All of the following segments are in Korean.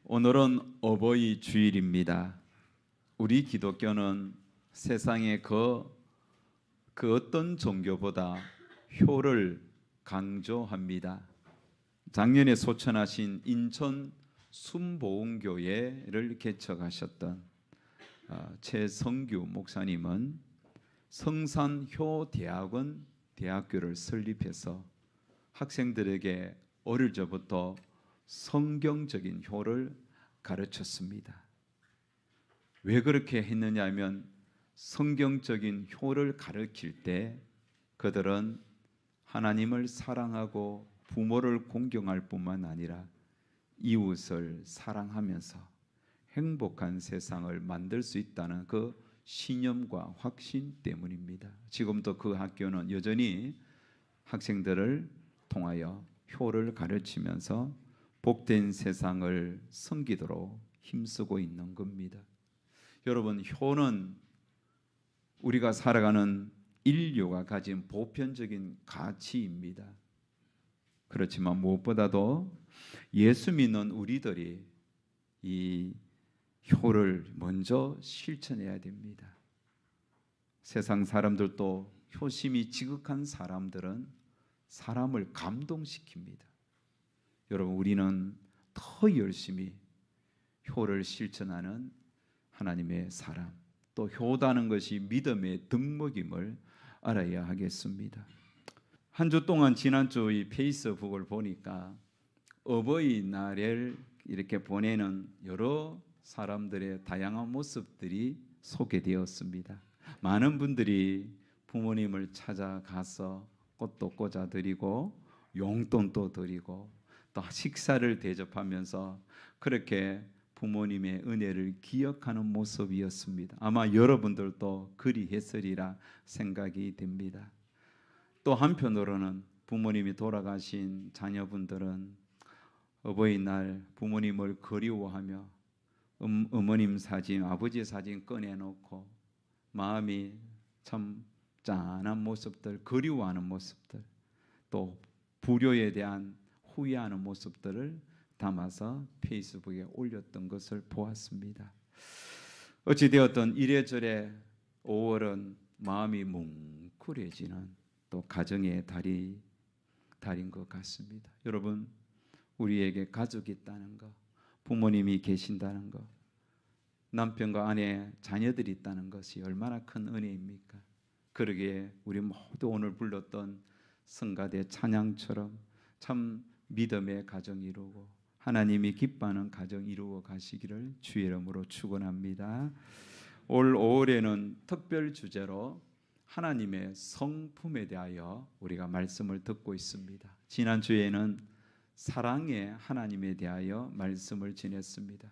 오늘은 어버이 주일입니다. 우리 기독교는 세상의 그 어떤 종교보다 효를 강조합니다. 작년에 소천하신 인천 순보훈교회를 개척하셨던 최성규 목사님은 성산효대학원 대학교를 설립해서 학생들에게 어릴 적부터 성경적인 효를 가르쳤습니다. 왜 그렇게 했느냐 하면 성경적인 효를 가르칠 때 그들은 하나님을 사랑하고 부모를 공경할 뿐만 아니라 이웃을 사랑하면서 행복한 세상을 만들 수 있다는 그 신념과 확신 때문입니다. 지금도 그 학교는 여전히 학생들을 통하여 효를 가르치면서 복된 세상을 섬기도록 힘쓰고 있는 겁니다. 여러분, 효는 우리가 살아가는 인류가 가진 보편적인 가치입니다. 그렇지만 무엇보다도 예수 믿는 우리들이 이 효를 먼저 실천해야 됩니다. 세상 사람들도 효심이 지극한 사람들은 사람을 감동시킵니다. 여러분, 우리는 더 열심히 효를 실천하는 하나님의 사람, 또 효다는 것이 믿음의 덕목임을 알아야 하겠습니다. 한 주 동안 지난주 이 페이스북을 보니까 어버이날을 이렇게 보내는 여러 사람들의 다양한 모습들이 소개되었습니다. 많은 분들이 부모님을 찾아가서 꽃도 꽂아드리고 용돈도 드리고 또 식사를 대접하면서 그렇게 부모님의 은혜를 기억하는 모습이었습니다. 아마 여러분들도 그리했으리라 생각이 됩니다. 또 한편으로는 부모님이 돌아가신 자녀분들은 어버이날 부모님을 그리워하며 어머님 사진, 아버지 사진 꺼내놓고 마음이 참 짠한 모습들, 그리워하는 모습들, 또 불효에 대한 후회하는 모습들을 담아서 페이스북에 올렸던 것을 보았습니다. 어찌되었든 이래저래 5월은 마음이 뭉클해지는 또 가정의 달인 것 같습니다. 여러분, 우리에게 가족이 있다는 것, 부모님이 계신다는 것, 남편과 아내, 자녀들이 있다는 것이 얼마나 큰 은혜입니까? 그러기에 우리 모두 오늘 불렀던 성가대 찬양처럼 참 믿음의 가정 이루고 하나님이 기뻐하는 가정 이루어 가시기를 주의 이름으로 축원합니다. 올 5월에는 특별 주제로 하나님의 성품에 대하여 우리가 말씀을 듣고 있습니다. 지난 주에는 사랑의 하나님에 대하여 말씀을 전했습니다.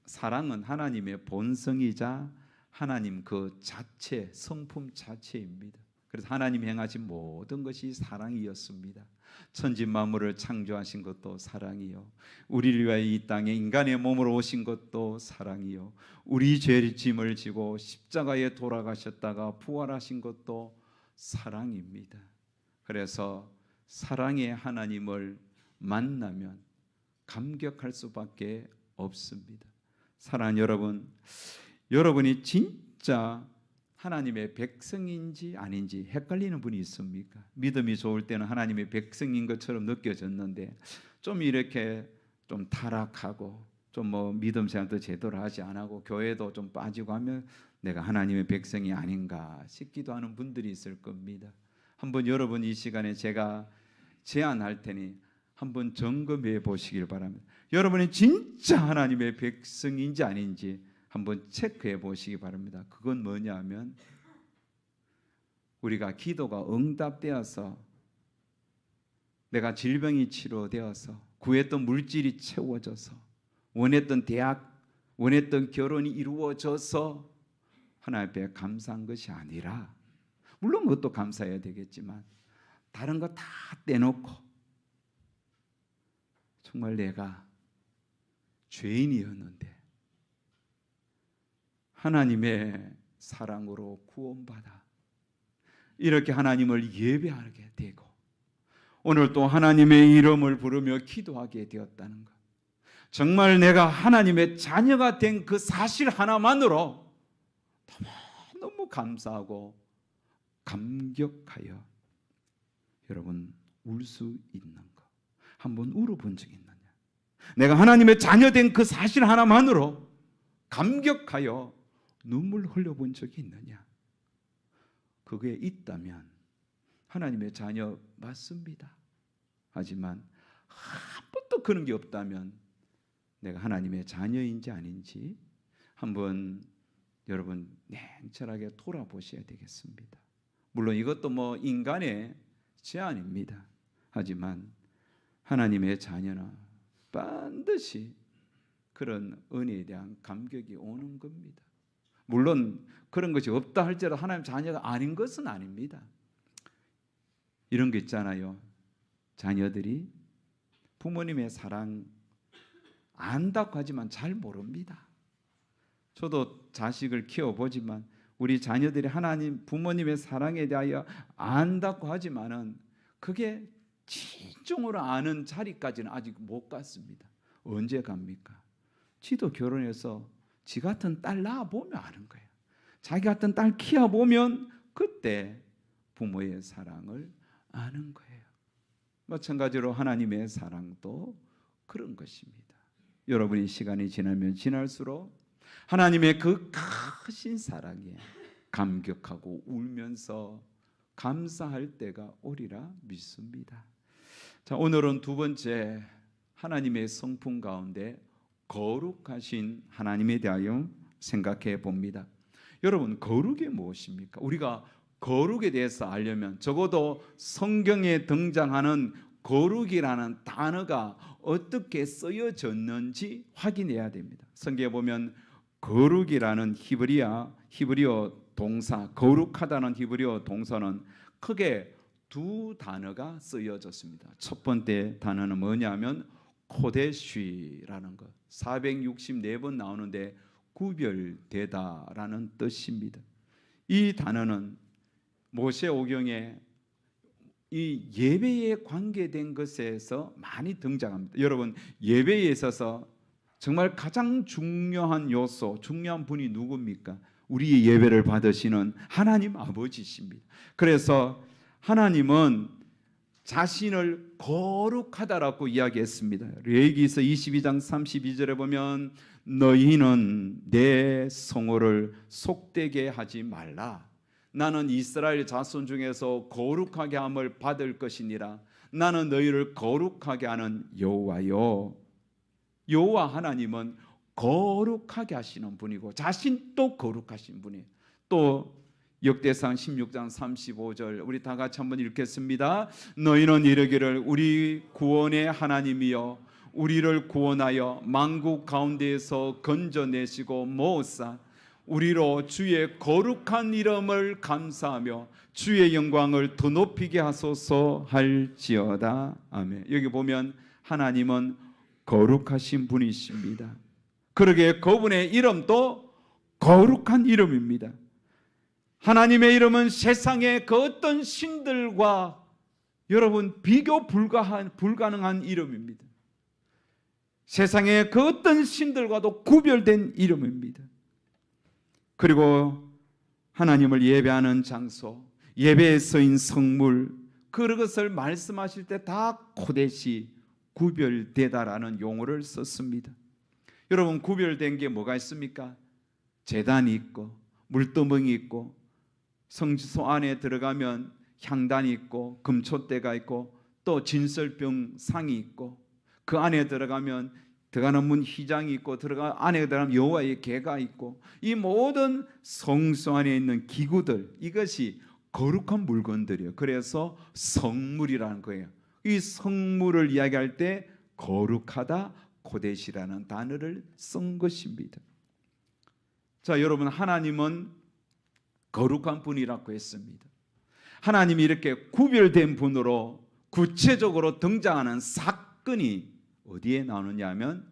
사랑은 하나님의 본성이자 하나님 그 자체, 성품 자체입니다. 그래서 하나님이 행하신 모든 것이 사랑이었습니다. 천지 만물을 창조하신 것도 사랑이요, 우리를 위하여 이 땅에 인간의 몸으로 오신 것도 사랑이요, 우리 죄의 짐을 지고 십자가에 돌아가셨다가 부활하신 것도 사랑입니다. 그래서 사랑의 하나님을 만나면 감격할 수밖에 없습니다. 사랑하는 여러분, 여러분이 진짜 하나님의 백성인지 아닌지 헷갈리는 분이 있습니까? 믿음이 좋을 때는 하나님의 백성인 것처럼 느껴졌는데 좀 이렇게 좀 타락하고 좀 믿음 생활도 제대로 하지 않고 교회도 좀 빠지고 하면 내가 하나님의 백성이 아닌가 싶기도 하는 분들이 있을 겁니다. 한번 여러분 이 시간에 제가 제안할 테니 한번 점검해 보시길 바랍니다. 여러분이 진짜 하나님의 백성인지 아닌지 한번 체크해 보시기 바랍니다. 그건 뭐냐 하면 우리가 기도가 응답되어서 내가 질병이 치료되어서 구했던 물질이 채워져서 원했던 대학, 원했던 결혼이 이루어져서 하나님 앞에 감사한 것이 아니라, 물론 그것도 감사해야 되겠지만 다른 거 다 떼놓고 정말 내가 죄인이었는데 하나님의 사랑으로 구원받아 이렇게 하나님을 예배하게 되고 오늘 또 하나님의 이름을 부르며 기도하게 되었다는 것, 정말 내가 하나님의 자녀가 된 그 사실 하나만으로 너무 감사하고 감격하여 여러분 울 수 있는가? 한번 울어본 적이 있느냐? 내가 하나님의 자녀 된 그 사실 하나만으로 감격하여 눈물 흘려본 적이 있느냐? 그게 있다면 하나님의 자녀 맞습니다. 하지만 한 번도 그런 게 없다면 내가 하나님의 자녀인지 아닌지 한번 여러분 냉철하게 돌아보셔야 되겠습니다. 물론 이것도 뭐 인간의 제안입니다. 하지만 하나님의 자녀나 반드시 그런 은혜에 대한 감격이 오는 겁니다. 물론 그런 것이 없다 할지라도 하나님 자녀가 아닌 것은 아닙니다. 이런 게 있잖아요. 자녀들이 부모님의 사랑 안다고 하지만 잘 모릅니다. 저도 자식을 키워보지만 우리 자녀들이 하나님 부모님의 사랑에 대하여 안다고 하지만은 그게 진정으로 아는 자리까지는 아직 못 갔습니다. 언제 갑니까? 지도 결혼해서 지 같은 딸 낳아보면 아는 거예요. 자기 같은 딸 키워보면 그때 부모의 사랑을 아는 거예요. 마찬가지로 하나님의 사랑도 그런 것입니다. 여러분이 시간이 지나면 지날수록 하나님의 그 크신 사랑에 감격하고 울면서 감사할 때가 오리라 믿습니다. 자, 오늘은 두 번째 하나님의 성품 가운데 거룩하신 하나님에 대하여 생각해 봅니다. 여러분, 거룩이 무엇입니까? 우리가 거룩에 대해서 알려면 적어도 성경에 등장하는 거룩이라는 단어가 어떻게 쓰여졌는지 확인해야 됩니다. 성경에 보면 거룩이라는 히브리어 동사, 거룩하다는 히브리어 동사는 크게 두 단어가 쓰여졌습니다. 첫 번째 단어는 뭐냐면 코데쉬라는 것, 464번 나오는데 구별되다라는 뜻입니다. 이 단어는 모세오경에 이 예배에 관계된 것에서 많이 등장합니다. 여러분, 예배에 있어서 정말 가장 중요한 요소, 중요한 분이 누굽니까? 우리의 예배를 받으시는 하나님 아버지십니다. 그래서 하나님은 자신을 거룩하다라고 이야기했습니다. 레위기서 22장 32절에 보면 너희는 내 성호를 속되게 하지 말라. 나는 이스라엘 자손 중에서 거룩하게 함을 받을 것이니라. 나는 너희를 거룩하게 하는 여호와요. 여호와 하나님은 거룩하게 하시는 분이고 자신도 거룩하신 분이에요. 또 역대상 16장 35절 우리 다 같이 한번 읽겠습니다. 너희는 이르기를 우리 구원의 하나님이여 우리를 구원하여 만국 가운데에서 건져내시고 모으사 우리로 주의 거룩한 이름을 감사하며 주의 영광을 더 높이게 하소서 할지어다. 아멘. 여기 보면 하나님은 거룩하신 분이십니다. 그러게 그분의 이름도 거룩한 이름입니다. 하나님의 이름은 세상의 그 어떤 신들과 여러분 비교 불가능한 이름입니다. 세상의 그 어떤 신들과도 구별된 이름입니다. 그리고 하나님을 예배하는 장소, 예배에 쓰인 성물, 그것을 말씀하실 때 다 코데시 구별되다라는 용어를 썼습니다. 여러분, 구별된 게 뭐가 있습니까? 제단이 있고 물두멍이 있고 성소 안에 들어가면 향단이 있고 금촛대가 있고 또 진설병 상이 있고 그 안에 들어가면 들어가는 문 휘장이 있고 안에 들어가면 여호와의 계가 있고 이 모든 성소 안에 있는 기구들 이것이 거룩한 물건들이에요. 그래서 성물이라는 거예요. 이 성물을 이야기할 때 거룩하다 코데시라는 단어를 쓴 것입니다. 자, 여러분, 하나님은 거룩한 분이라고 했습니다. 하나님이 이렇게 구별된 분으로 구체적으로 등장하는 사건이 어디에 나오느냐 하면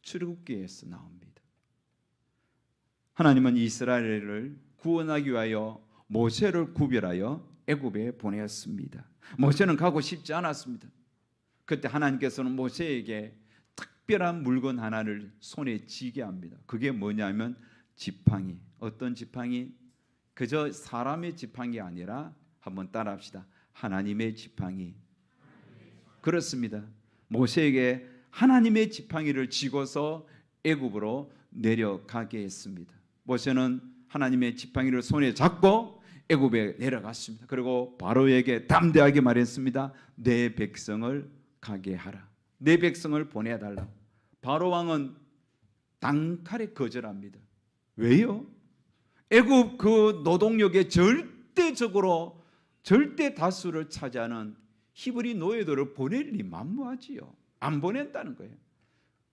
출애굽기에서 나옵니다. 하나님은 이스라엘을 구원하기 위하여 모세를 구별하여 애굽에 보냈습니다. 모세는 가고 싶지 않았습니다. 그때 하나님께서는 모세에게 특별한 물건 하나를 손에 쥐게 합니다. 그게 뭐냐면 지팡이. 어떤 지팡이? 그저 사람의 지팡이 아니라 한번 따라합시다. 하나님의 지팡이. 그렇습니다. 모세에게 하나님의 지팡이를 쥐고서 애굽으로 내려가게 했습니다. 모세는 하나님의 지팡이를 손에 잡고 애굽에 내려갔습니다. 그리고 바로에게 담대하게 말했습니다. 내 백성을 가게 하라. 내 백성을 보내달라. 바로 왕은 단칼에 거절합니다. 왜요? 애굽 그 노동력의 절대적으로 절대 다수를 차지하는 히브리 노예들을 보낼 리 만무하지요. 안 보낸다는 거예요.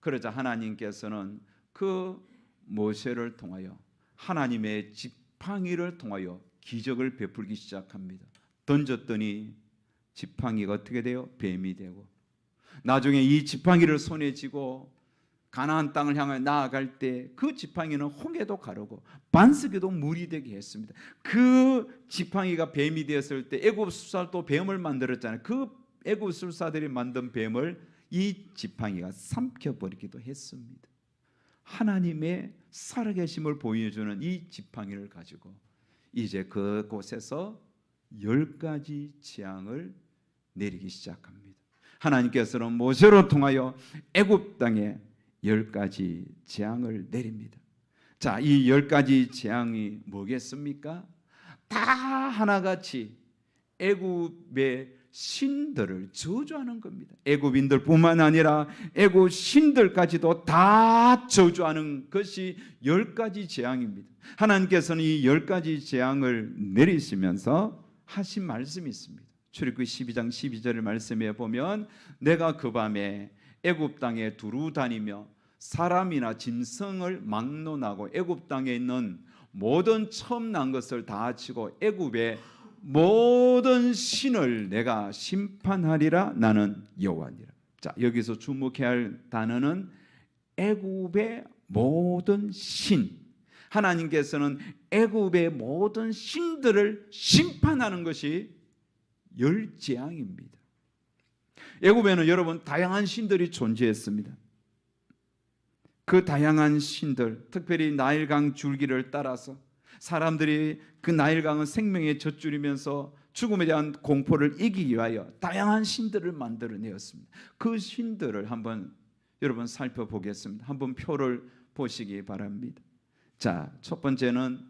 그러자 하나님께서는 그 모세를 통하여 하나님의 지팡이를 통하여 기적을 베풀기 시작합니다. 던졌더니 지팡이가 어떻게 돼요? 뱀이 되고, 나중에 이 지팡이를 손에 쥐고 가나안 땅을 향해 나아갈 때 그 지팡이는 홍해도 가르고 반석에도 물이 되게 했습니다. 그 지팡이가 뱀이 되었을 때 애굽 술사도 뱀을 만들었잖아요. 그 애굽 술사들이 만든 뱀을 이 지팡이가 삼켜버리기도 했습니다. 하나님의 살아계심을 보여주는 이 지팡이를 가지고 이제 그곳에서 10가지 재앙을 내리기 시작합니다. 하나님께서는 모세로 통하여 애굽 땅에 10가지 재앙을 내립니다. 자, 이 10가지 재앙이 뭐겠습니까? 다 하나같이 애굽의 신들을 저주하는 겁니다. 애굽인들뿐만 아니라 애굽 신들까지도 다 저주하는 것이 10가지 재앙입니다. 하나님께서는 이 10가지 재앙을 내리시면서 하신 말씀이 있습니다. 출애굽기 12장 12절의 말씀에 보면 내가 그 밤에 애굽 땅에 두루 다니며 사람이나 짐승을 막론하고 애굽 땅에 있는 모든 처음 난 것을 다 치고 애굽의 모든 신을 내가 심판하리라. 나는 여호와니라. 자, 여기서 주목해야 할 단어는 애굽의 모든 신. 하나님께서는 애굽의 모든 신들을 심판하는 것이 10재앙입니다. 애굽에는 여러분 다양한 신들이 존재했습니다. 그 다양한 신들, 특별히 나일강 줄기를 따라서 사람들이 그 나일강은 생명의 젖줄이면서 죽음에 대한 공포를 이기기 위하여 다양한 신들을 만들어내었습니다. 그 신들을 한번 여러분 살펴보겠습니다. 한번 표를 보시기 바랍니다. 자, 첫 번째는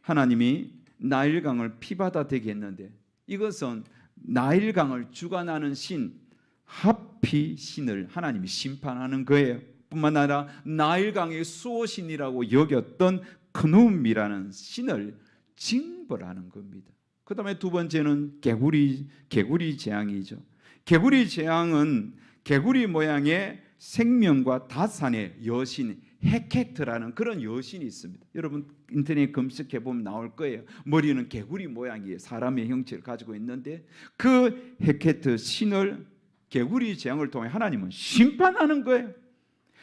하나님이 나일강을 피바다 되게 했는데 이것은 나일강을 주관하는 신 하피 신을 하나님이 심판하는 거예요. 뿐만 아니라 나일강의 수호신이라고 여겼던 크눔이라는 신을 징벌하는 겁니다. 그 다음에 두 번째는 개구리 재앙이죠. 개구리 재앙은 개구리 모양의 생명과 다산의 여신 헤케트라는 그런 여신이 있습니다. 여러분 인터넷 검색해 보면 나올 거예요. 머리는 개구리 모양이에요. 사람의 형체를 가지고 있는데 그 헤케트 신을 개구리 재앙을 통해 하나님은 심판하는 거예요.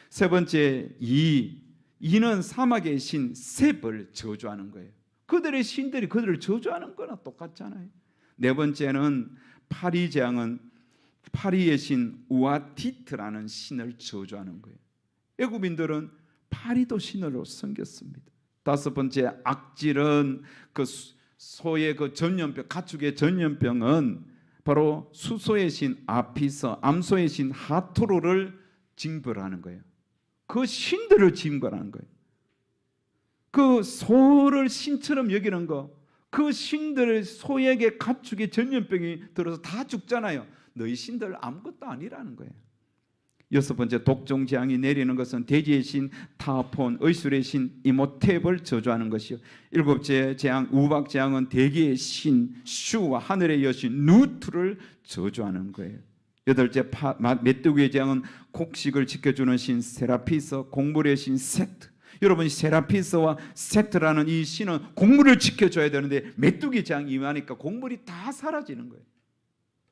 세 번째 이는 사막의 신 셋을 저주하는 거예요. 그들의 신들이 그들을 저주하는 거나 똑같잖아요. 네 번째는 파리 재앙은 파리의 신 우아티트라는 신을 저주하는 거예요. 애굽인들은 파리도 신으로 섬겼습니다. 다섯 번째 악질은 그 소의 그 전염병, 가축의 전염병은 바로 수소의 신 아피서, 암소의 신 하토로를 징벌하는 거예요. 그 신들을 징벌하는 거예요. 그 소를 신처럼 여기는 거, 그 신들 소에게 가축의 전염병이 들어서 다 죽잖아요. 너희 신들 아무것도 아니라는 거예요. 여섯 번째 독종 재앙이 내리는 것은 대지의 신 타폰, 의술의 신 이모텝을 저주하는 것이요. 일곱째 재앙 우박 재앙은 대기의 신 슈와 하늘의 여신 누트를 저주하는 거예요. 여덟째 메뚜기의 재앙은 곡식을 지켜주는 신 세라피서, 곡물의 신 세트. 여러분 세라피서와 세트라는 이 신은 곡물을 지켜줘야 되는데 메뚜기 재앙이 임하니까 곡물이 다 사라지는 거예요.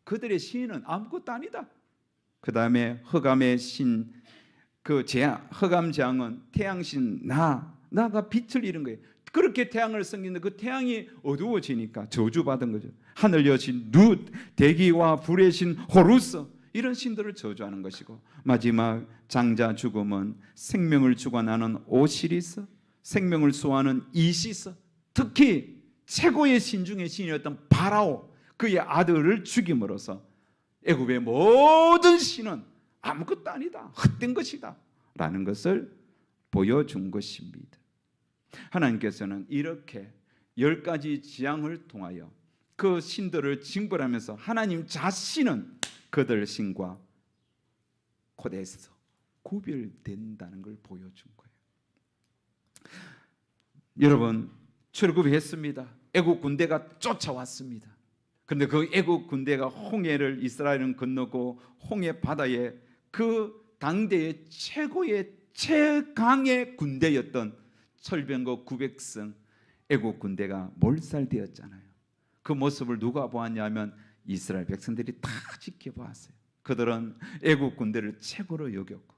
그들의 신은 아무것도 아니다. 그 다음에 흑암의 신, 그 재앙, 흑암 재앙은 태양신 나가 빛을 잃은 거예요. 그렇게 태양을 섬기는데 그 태양이 어두워지니까 저주받은 거죠. 하늘 여신 룻, 대기와 불의 신 호루스. 이런 신들을 저주하는 것이고, 마지막 장자 죽음은 생명을 주관하는 오시리스, 생명을 수호하는 이시스, 특히 최고의 신 중의 신이었던 바라오, 그의 아들을 죽임으로써 애굽의 모든 신은 아무것도 아니다, 헛된 것이다 라는 것을 보여준 것입니다. 하나님께서는 이렇게 10가지 재앙을 통하여 그 신들을 징벌하면서 하나님 자신은 그들 신과 코데에서 구별된다는 걸 보여준 거예요. 여러분, 출애굽했습니다. 애국 군대가 쫓아왔습니다. 그런데 그 애국 군대가 홍해를 이스라엘은 건너고 홍해 바다에 그 당대의 최고의 최강의 군대였던 철병거 900성 애국 군대가 몰살되었잖아요. 그 모습을 누가 보았냐면 이스라엘 백성들이 다 지켜보았어요. 그들은 애국 군대를 최고로 여겼고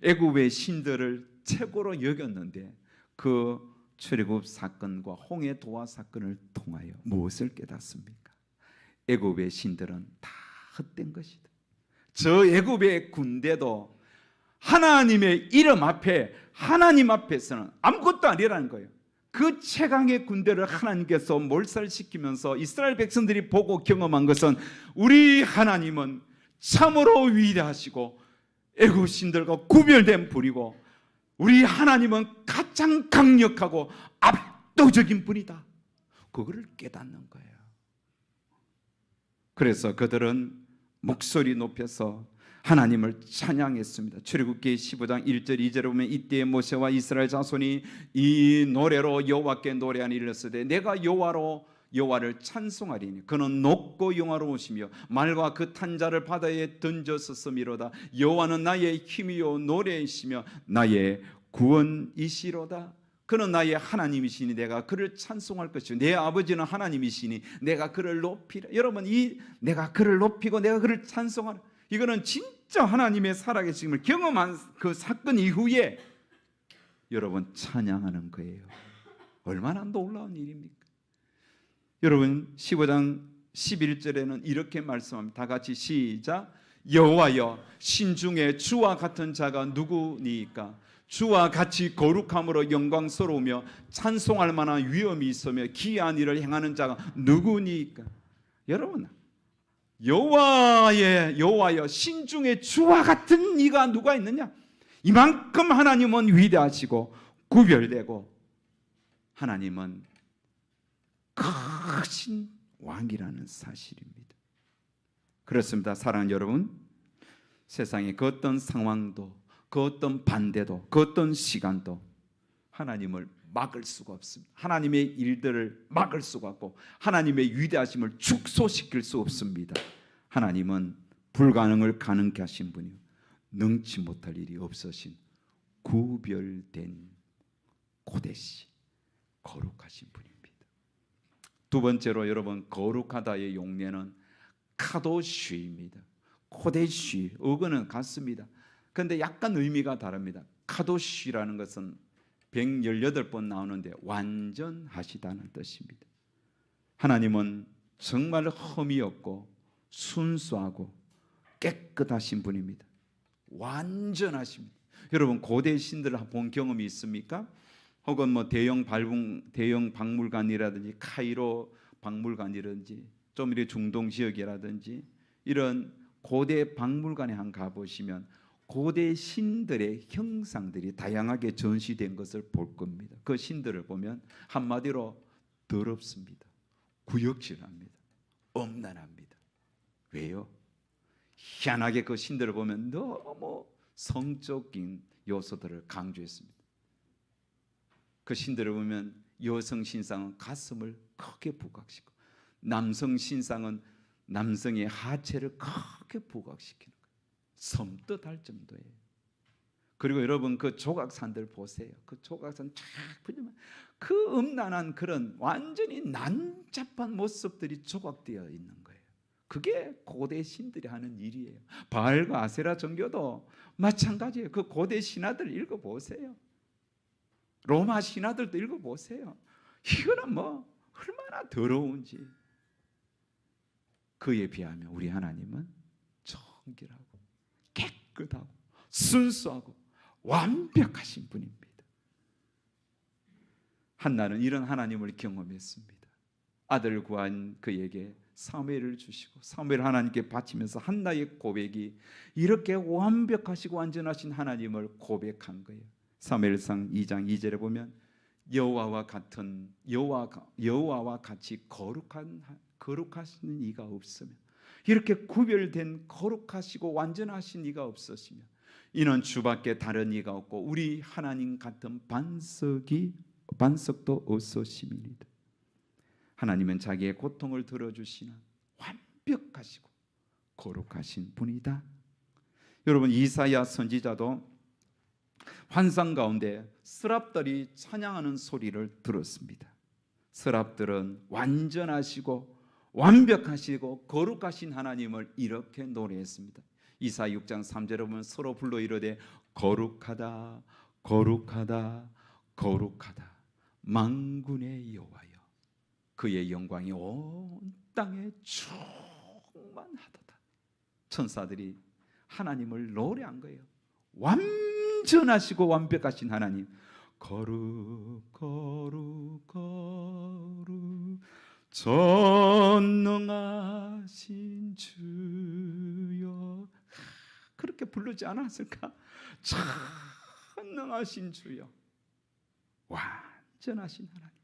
애국의 신들을 최고로 여겼는데, 그 출애굽 사건과 홍해 도화 사건을 통하여 무엇을 깨닫습니까? 애굽의 신들은 다 헛된 것이다. 저 애굽의 군대도 하나님의 이름 앞에, 하나님 앞에서는 아무것도 아니라는 거예요. 그 최강의 군대를 하나님께서 몰살시키면서 이스라엘 백성들이 보고 경험한 것은, 우리 하나님은 참으로 위대하시고 애굽 신들과 구별된 분이고, 우리 하나님은 가장 강력하고 압도적인 분이다. 그거를 깨닫는 거예요. 그래서 그들은 목소리 높여서 하나님을 찬양했습니다. 출애굽기 15장 1절 2절에 보면, 이때 모세와 이스라엘 자손이 이 노래로 여호와께 노래하니 이르렀으되, 내가 여호와를 찬송하리니 그는 높고 영화로우시며 말과 그 탄자를 바다에 던졌었음이로다. 여호와는 나의 힘이요 노래이시며 나의 구원이시로다. 그는 나의 하나님이시니 내가 그를 찬송할 것이요 내 아버지는 하나님이시니 내가 그를 높이라. 여러분, 이 내가 그를 높이고 내가 그를 찬송하라, 이거는 진짜 하나님의 살아계심을 경험한 그 사건 이후에 여러분 찬양하는 거예요. 얼마나 놀라운 일입니까? 여러분, 15장 11절에는 이렇게 말씀합니다. 다 같이 시작. 여호와여, 신중에 주와 같은 자가 누구니까? 주와 같이 거룩함으로 영광스러우며 찬송할 만한 위엄이 있으며 기이한 일을 행하는 자가 누구니까? 여러분, 여호와여, 신중에 주와 같은 이가 누가 있느냐? 이만큼 하나님은 위대하시고 구별되고 하나님은 크신 왕이라는 사실입니다. 그렇습니다. 사랑하는 여러분, 세상의 그 어떤 상황도, 그 어떤 반대도, 그 어떤 시간도 하나님을 막을 수가 없습니다. 하나님의 일들을 막을 수가 없고 하나님의 위대하심을 축소시킬 수 없습니다. 하나님은 불가능을 가능케 하신 분이요 능치 못할 일이 없으신 구별된 고대시 거룩하신 분입니다. 두 번째로 여러분, 거룩하다의 용례는 카도시입니다. 코데시, 어근은 같습니다. 그런데 약간 의미가 다릅니다. 카도시라는 것은 118번 나오는데 완전하시다는 뜻입니다. 하나님은 정말 흠이 없고 순수하고 깨끗하신 분입니다. 완전하십니다. 여러분, 고대 신들을 본 경험이 있습니까? 혹은 뭐 대형 박물관이라든지 카이로 박물관이라든지 좀 이렇게 중동 지역이라든지 이런 고대 박물관에 한 가보시면 고대 신들의 형상들이 다양하게 전시된 것을 볼 겁니다. 그 신들을 보면 한마디로 더럽습니다. 구역질합니다. 엄난합니다. 왜요? 희한하게 그 신들을 보면 너무 성적인 요소들을 강조했습니다. 그 신들을 보면 여성 신상은 가슴을 크게 부각시키고 남성 신상은 남성의 하체를 크게 부각시키는 거예요. 섬뜩할 정도예요. 그리고 여러분, 그 조각산들 보세요. 그 조각산 쫙 보면 그 음란한 그런 완전히 난잡한 모습들이 조각되어 있는 거예요. 그게 고대 신들이 하는 일이에요. 바알과 아세라 종교도 마찬가지예요. 그 고대 신화들 읽어보세요. 로마 신화들도 읽어보세요. 이거는 뭐 얼마나 더러운지. 그에 비하면 우리 하나님은 정결하고 깨끗하고 순수하고 완벽하신 분입니다. 한나는 이런 하나님을 경험했습니다. 아들 구한 그에게 사무엘을 주시고 사무엘 하나님께 바치면서 한나의 고백이 이렇게 완벽하시고 완전하신 하나님을 고백한 거예요. 사무엘상 2장 2절에 보면 여호와와 같이 거룩하신 이가 없으며 이렇게 구별된 거룩하시고 완전하신 이가 없으시며 이는 주밖에 다른 이가 없고 우리 하나님 같은 반석도 없으심이니이다. 하나님은 자기의 고통을 들어주시는 완벽하시고 거룩하신 분이다. 여러분, 이사야 선지자도 환상 가운데 스랍들이 찬양하는 소리를 들었습니다. 스랍들은 완전하시고 완벽하시고 거룩하신 하나님을 이렇게 노래했습니다. 이사야 6장 3절에 보면 서로 불러 이르되 거룩하다 거룩하다 거룩하다 만군의 여호와여 그의 영광이 온 땅에 충만하도다. 천사들이 하나님을 노래한 거예요. 완전하시고 완벽하신 하나님, 거룩 거룩 거룩 전능하신 주여, 그렇게 부르지 않았을까? 전능하신 주여, 완전하신 하나님.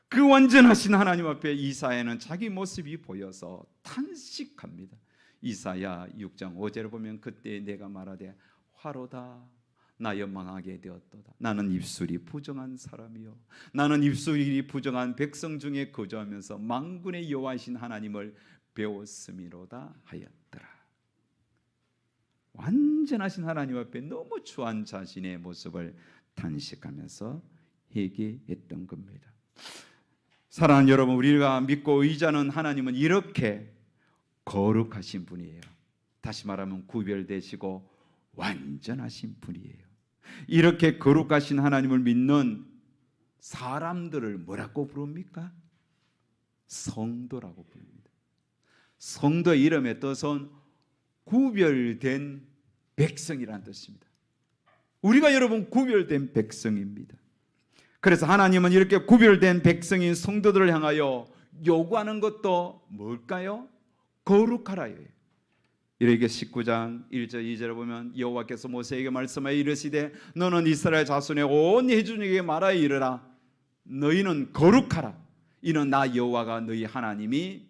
그 완전하신 하나님 앞에 이사야는 자기 모습이 보여서 탄식합니다. 이사야 6장 5절을 보면 그때 내가 말하되 화로다 나여 망하게 되었도다. 나는 입술이 부정한 사람이요 나는 입술이 부정한 백성 중에 거주하면서 만군의 여호와이신 하나님을 배웠음이로다 하였더라. 완전하신 하나님 앞에 너무 추한 자신의 모습을 탄식하면서 회개했던 겁니다. 사랑하는 여러분, 우리가 믿고 의지하는 하나님은 이렇게 거룩하신 분이에요. 다시 말하면 구별되시고 완전하신 분이에요. 이렇게 거룩하신 하나님을 믿는 사람들을 뭐라고 부릅니까? 성도라고 부릅니다. 성도의 이름의 뜻은 구별된 백성이라는 뜻입니다. 우리가 여러분 구별된 백성입니다. 그래서 하나님은 이렇게 구별된 백성인 성도들을 향하여 요구하는 것도 뭘까요? 거룩하라요. 이렇게 19장 1절 2절을 보면 여호와께서 모세에게 말씀하여 이르시되 너는 이스라엘 자손의 온 회중에게 말하여 이르라 너희는 거룩하라 이는 나 여호와가 너희 하나님이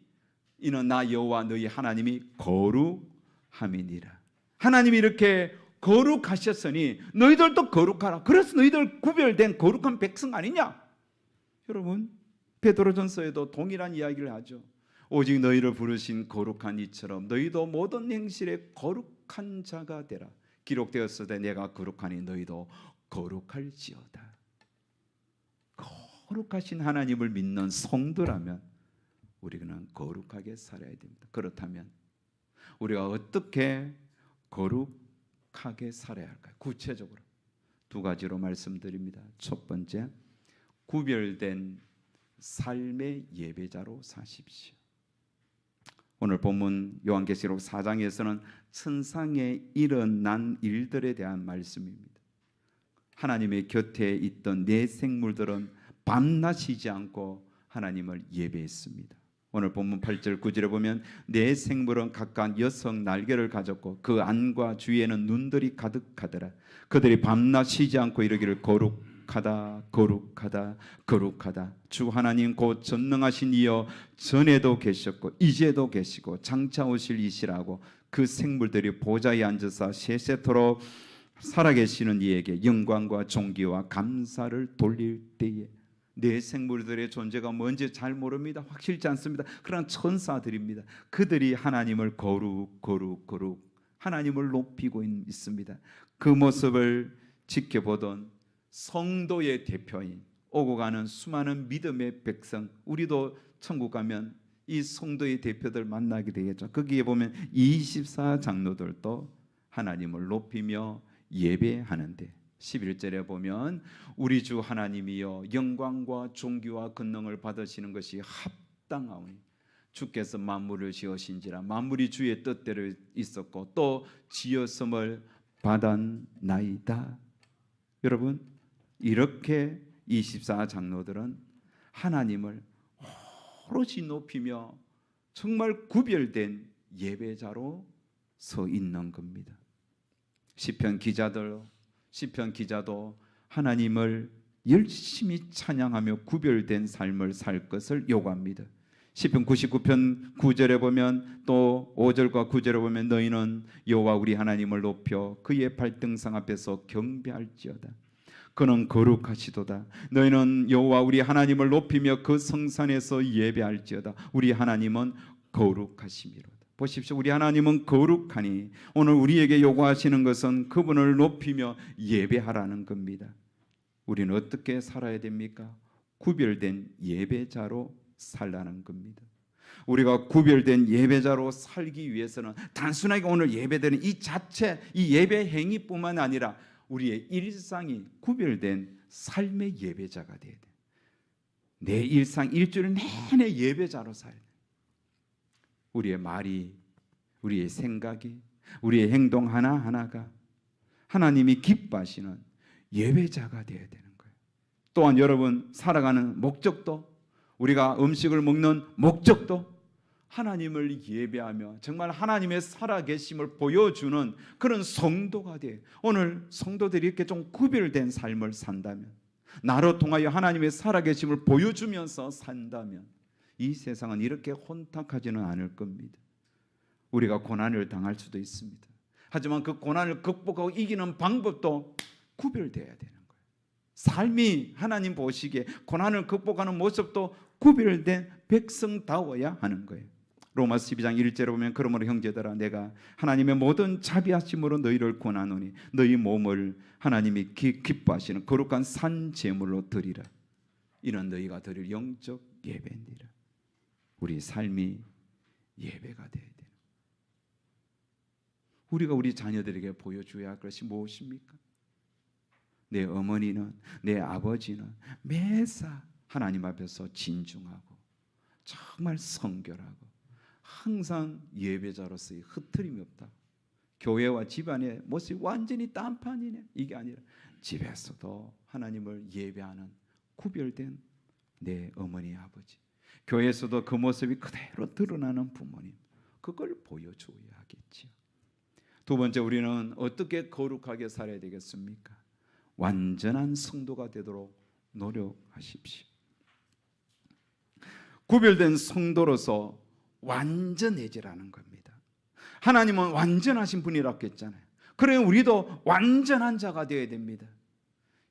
이는 나 여호와 너희 하나님이 거룩함이니라. 하나님이 이렇게 거룩하셨으니 너희들도 거룩하라. 그래서 너희들 구별된 거룩한 백성 아니냐? 여러분, 베드로전서에도 동일한 이야기를 하죠. 오직 너희를 부르신 거룩한 이처럼 너희도 모든 행실에 거룩한 자가 되라. 기록되었을 때 내가 거룩하니 너희도 거룩할지어다. 거룩하신 하나님을 믿는 성도라면 우리는 거룩하게 살아야 됩니다. 그렇다면 우리가 어떻게 거룩하게 살아야 할까요? 구체적으로 두 가지로 말씀드립니다. 첫 번째, 구별된 삶의 예배자로 사십시오. 오늘 본문 요한계시록 4장에서는 천상에 일어난 일들에 대한 말씀입니다. 하나님의 곁에 있던 네 생물들은 밤낮 쉬지 않고 하나님을 예배했습니다. 오늘 본문 8절 9절에 보면 네 생물은 각각 6 날개를 가졌고 그 안과 주위에는 눈들이 가득하더라. 그들이 밤낮 쉬지 않고 이르기를 거룩하다 거룩하다 거룩하다. 주 하나님 곧 전능하신 이여 전에도 계셨고 이제도 계시고 장차 오실 이시라고 그 생물들이 보좌에 앉아서 세세토록 살아계시는 이에게 영광과 존귀와 감사를 돌릴 때에 내 생물들의 존재가 뭔지 잘 모릅니다. 확실치 않습니다. 그러나 천사들입니다. 그들이 하나님을 거룩 하나님을 높이고 있습니다. 그 모습을 지켜보던 성도의 대표인 오고 가는 수많은 믿음의 백성, 우리도 천국 가면 이 성도의 대표들 만나게 되겠죠. 거기에 보면 24장로들도 하나님을 높이며 예배하는데 11절에 보면 우리 주 하나님이여 영광과 존귀와 권능을 받으시는 것이 합당하오니 주께서 만물을 지으신지라 만물이 주의 뜻대로 있었고 또 지었음을 받았나이다. 여러분, 이렇게 24 장로들은 하나님을 오롯이 높이며 정말 구별된 예배자로 서 있는 겁니다. 시편 기자도 하나님을 열심히 찬양하며 구별된 삶을 살 것을 요구합니다. 시편 99편 9절에 보면 또 5절과 9절에 보면 너희는 여호와 우리 하나님을 높여 그의 발등상 앞에서 경배할지어다. 그는 거룩하시도다. 너희는 여호와 우리 하나님을 높이며 그 성산에서 예배할지어다. 우리 하나님은 거룩하심이로다. 보십시오. 우리 하나님은 거룩하니 오늘 우리에게 요구하시는 것은 그분을 높이며 예배하라는 겁니다. 우리는 어떻게 살아야 됩니까? 구별된 예배자로 살라는 겁니다. 우리가 구별된 예배자로 살기 위해서는 단순하게 오늘 예배드리는 이 자체, 이 예배 행위뿐만 아니라 우리의 일상이 구별된 삶의 예배자가 돼야 돼. 내 일상 일주일 내내 예배자로 살아야 돼. 우리의 말이, 우리의 생각이, 우리의 행동 하나하나가 하나님이 기뻐하시는 예배자가 되어야 되는 거예요. 또한 여러분 살아가는 목적도, 우리가 음식을 먹는 목적도 하나님을 예배하며 정말 하나님의 살아계심을 보여주는 그런 성도가 돼요. 오늘 성도들이 이렇게 좀 구별된 삶을 산다면, 나로 통하여 하나님의 살아계심을 보여주면서 산다면 이 세상은 이렇게 혼탁하지는 않을 겁니다. 우리가 고난을 당할 수도 있습니다. 하지만 그 고난을 극복하고 이기는 방법도 구별돼야 되는 거예요. 삶이 하나님 보시기에 고난을 극복하는 모습도 구별된 백성다워야 하는 거예요. 로마서 12장 1절에 보면 그러므로 형제들아 내가 하나님의 모든 자비하심으로 너희를 권하노니 너희 몸을 하나님이 기뻐하시는 거룩한 산 제물로 드리라. 이는 너희가 드릴 영적 예배니라. 우리 삶이 예배가 돼야 돼요. 우리가 우리 자녀들에게 보여줘야 할 것이 무엇입니까? 내 어머니는, 내 아버지는 매사 하나님 앞에서 진중하고 정말 성결하고 항상 예배자로서의 흐트림이 없다. 교회와 집안의 모습이 완전히 딴판이네. 이게 아니라 집에서도 하나님을 예배하는 구별된 내 어머니, 아버지, 교회에서도 그 모습이 그대로 드러나는 부모님, 그걸 보여줘야 하겠지요. 두 번째, 우리는 어떻게 거룩하게 살아야 되겠습니까? 완전한 성도가 되도록 노력하십시오. 구별된 성도로서 완전해지라는 겁니다. 하나님은 완전하신 분이라고 했잖아요. 그래 우리도 완전한 자가 되어야 됩니다.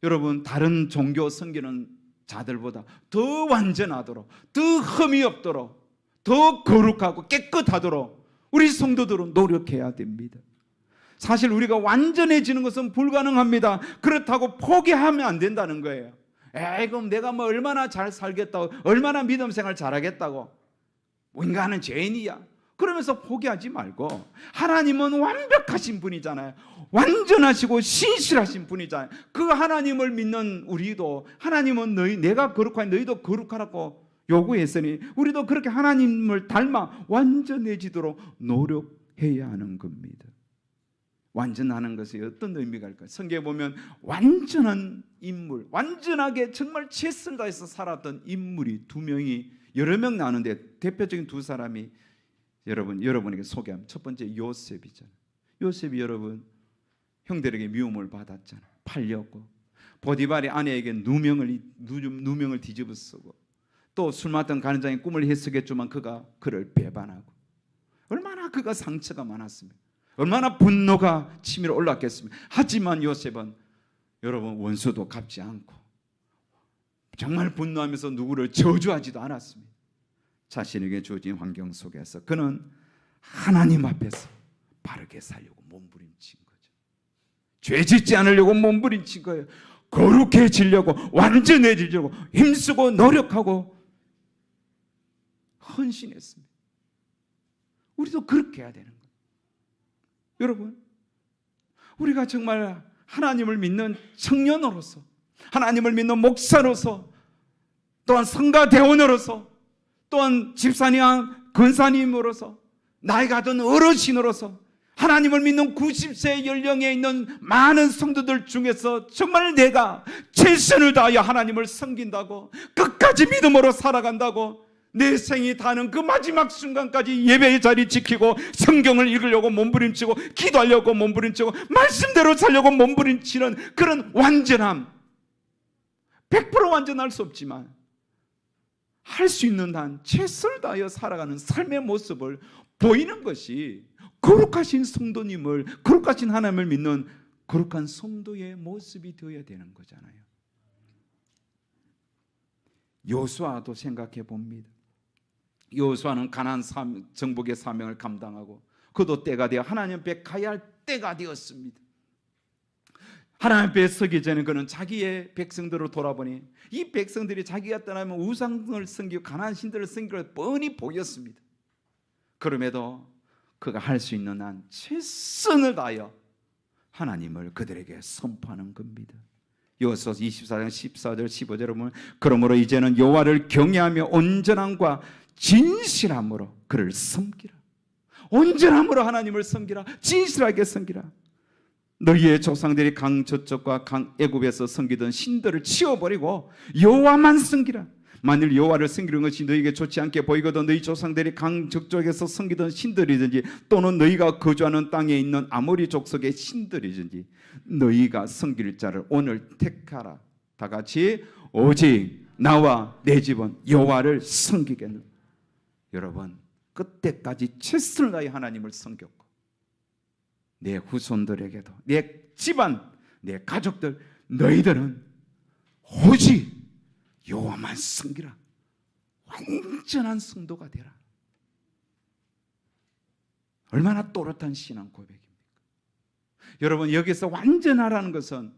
여러분, 다른 종교 섬기는 자들보다 더 완전하도록, 더 흠이 없도록, 더 거룩하고 깨끗하도록 우리 성도들은 노력해야 됩니다. 사실 우리가 완전해지는 것은 불가능합니다. 그렇다고 포기하면 안 된다는 거예요. 에이, 그럼 내가 뭐 얼마나 잘 살겠다고, 얼마나 믿음 생활 잘하겠다고, 인간은 죄인이야, 그러면서 포기하지 말고, 하나님은 완벽하신 분이잖아요. 완전하시고 신실하신 분이잖아요. 그 하나님을 믿는 우리도, 하나님은 내가 거룩하니 너희도 거룩하라고 요구했으니 우리도 그렇게 하나님을 닮아 완전해지도록 노력해야 하는 겁니다. 완전하는 것이 어떤 의미가 있을까요? 성경에 보면 완전한 인물, 완전하게 정말 최선을 다해서 살았던 인물이 두 명이, 여러 명 나오는데 대표적인 두 사람이 여러분에게 소개합니다. 첫 번째 요셉이잖아요. 요셉이 여러분 형들에게 미움을 받았잖아요. 팔렸고, 보디발의 아내에게 누명을 뒤집어 쓰고, 또 술 맡던 간장의 꿈을 해석했지만 그가 그를 배반하고, 얼마나 그가 상처가 많았습니다. 얼마나 분노가 치밀어 올랐겠습니까? 하지만 요셉은 여러분 원수도 갚지 않고 정말 분노하면서 누구를 저주하지도 않았습니다. 자신에게 주어진 환경 속에서 그는 하나님 앞에서 바르게 살려고 몸부림친 거죠. 죄 짓지 않으려고 몸부림친 거예요. 거룩해지려고, 완전해지려고 힘쓰고 노력하고 헌신했습니다. 우리도 그렇게 해야 되는 거예요. 여러분, 우리가 정말 하나님을 믿는 청년으로서, 하나님을 믿는 목사로서, 또한 성가대원으로서, 또 또한 집사님, 권사님으로서, 나이가 든 어르신으로서 하나님을 믿는 90세 연령에 있는 많은 성도들 중에서 정말 내가 최선을 다하여 하나님을 섬긴다고, 끝까지 믿음으로 살아간다고, 내 생이 다는 그 마지막 순간까지 예배의 자리 지키고 성경을 읽으려고 몸부림치고 기도하려고 몸부림치고 말씀대로 살려고 몸부림치는 그런 완전함, 100% 완전할 수 없지만 할 수 있는 한 최선을 다하여 살아가는 삶의 모습을 보이는 것이 거룩하신 성도님을, 거룩하신 하나님을 믿는 거룩한 성도의 모습이 되어야 되는 거잖아요. 여호수아도 생각해 봅니다. 여호수아는 가나안 정복의 사명을 감당하고 그도 때가 되어 하나님 앞에 가야 할 때가 되었습니다. 하나님 앞에 서기 전에 그는 자기의 백성들을 돌아보니 이 백성들이 자기가 떠나면 우상을 섬기고 가나안 신들을 섬기고 뻔히 보였습니다. 그럼에도 그가 할 수 있는 한 최선을 다하여 하나님을 그들에게 선포하는 겁니다. 여호수아 24장 14절 15절을 보면 그러므로 이제는 여호와를 경외하며 온전함과 진실함으로 그를 섬기라. 온전함으로 하나님을 섬기라. 진실하게 섬기라. 너희의 조상들이 강 저쪽과 강 애굽에서 섬기던 신들을 치워버리고 여호와만 섬기라. 만일 여호와를 섬기는 것이 너희에게 좋지 않게 보이거든 너희 조상들이 강 저쪽에서 섬기던 신들이든지 또는 너희가 거주하는 땅에 있는 아모리 족속의 신들이든지 너희가 섬길 자를 오늘 택하라. 다 같이 오직 나와 내 집은 여호와를 섬기겠노라. 여러분, 그때까지 최선을 다해 하나님을 섬겼고 내 후손들에게도, 내 집안, 내 가족들, 너희들은 오직 여호와만 섬기라. 완전한 성도가 되라. 얼마나 또렷한 신앙 고백입니까? 여러분, 여기서 완전하라는 것은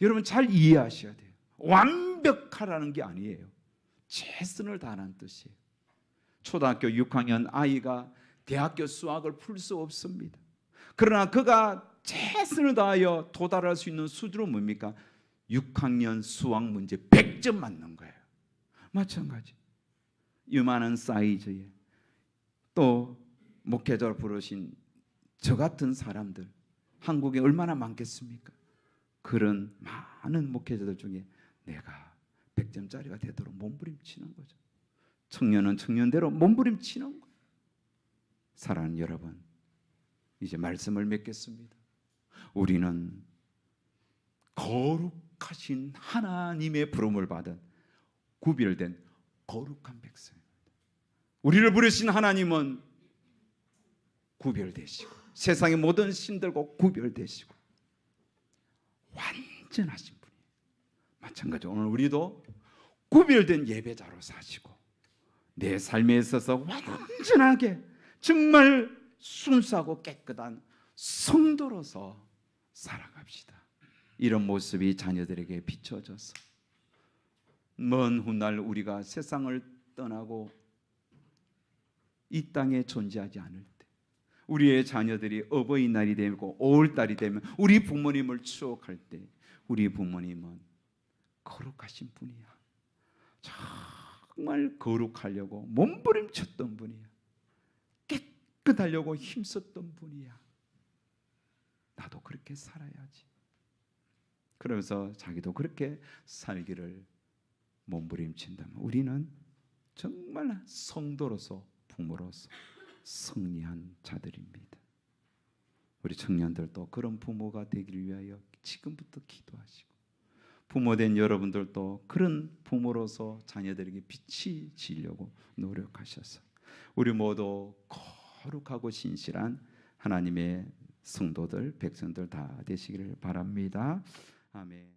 여러분 잘 이해하셔야 돼요. 완벽하라는 게 아니에요. 최선을 다하는 뜻이에요. 초등학교 6학년 아이가 대학교 수학을 풀 수 없습니다. 그러나 그가 최선을 다하여 도달할 수 있는 수준은 뭡니까? 6학년 수학 문제 100점 맞는 거예요. 마찬가지. 이만한 사이즈에 또 목회자를 부르신 저 같은 사람들 한국에 얼마나 많겠습니까? 그런 많은 목회자들 중에 내가 100점짜리가 되도록 몸부림치는 거죠. 청년은 청년대로 몸부림치는 거예요. 사랑하는 여러분, 이제 말씀을 맺겠습니다. 우리는 거룩하신 하나님의 부름을 받은 구별된 거룩한 백성입니다. 우리를 부르신 하나님은 구별되시고 세상의 모든 신들과 구별되시고 완전하신 분이에요. 마찬가지로 오늘 우리도 구별된 예배자로 사시고 내 삶에 있어서 완전하게 정말 순수하고 깨끗한 성도로서 살아갑시다. 이런 모습이 자녀들에게 비춰져서 먼 훗날 우리가 세상을 떠나고 이 땅에 존재하지 않을 때 우리의 자녀들이 어버이날이 되고 5월달이 되면 우리 부모님을 추억할 때 우리 부모님은 거룩하신 분이야. 정말 거룩하려고 몸부림쳤던 분이야. 깨끗하려고 힘썼던 분이야. 나도 그렇게 살아야지. 그러면서 자기도 그렇게 살기를 몸부림친다면 우리는 정말 성도로서 부모로서 승리한 자들입니다. 우리 청년들도 그런 부모가 되기를 위하여 지금부터 기도하시고 부모된 여러분들도 그런 부모로서 자녀들에게 빛이 지려고 노력하셔서 우리 모두 거룩하고 신실한 하나님의 성도들, 백성들 다 되시기를 바랍니다. 아멘.